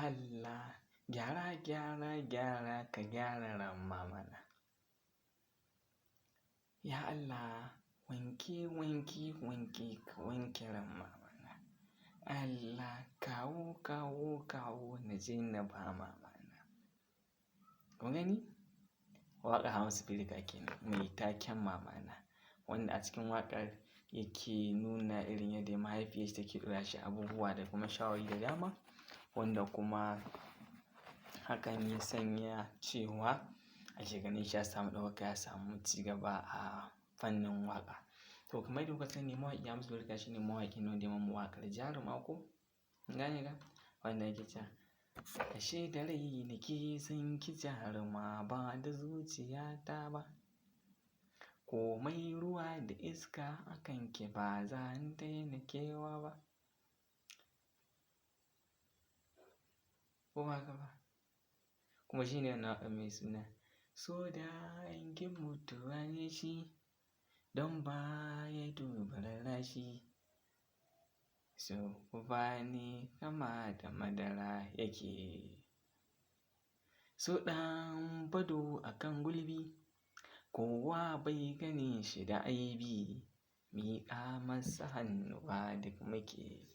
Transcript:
Allah gyara ka gyara ramma mana. Ya Allah wanke ka wanke ramma mana. Allah kawo na je na ba mama na. Kun gani? Waƙar Hamisu Breaker kenan mai taken mama na, wanda a cikin waƙar yake nuna irin yadda mahaifiyarsa take ɗora shi abubuwa da kuma shawarwari da dama, wanda kuma hakan ya sanya cewa ake ganin shi ya samu ɗaukaka, ya samu cigaba a fannin waƙa. To kamar yadda kuka sani mawaƙi Hamisu Breaker shine mawaƙin wanda ya mamu waƙar Jaruma ko? Kun gane ta? Wanda yake cewa ashe da rai nake son ki jaruma ba da zuciyata ba. Komai ruwa da iska akan ki ba zan daina kewa ba. Ko ba haka ba? Kuma shine wannan waƙar mai suna so da hankin mutuwa ne shi don ba ya duba rarrashi. So ku bani kama da madara yake. So ɗan bado a kan gulbi, kowa bai gani shi da aibi, miƙa masa hannu ba duk muke.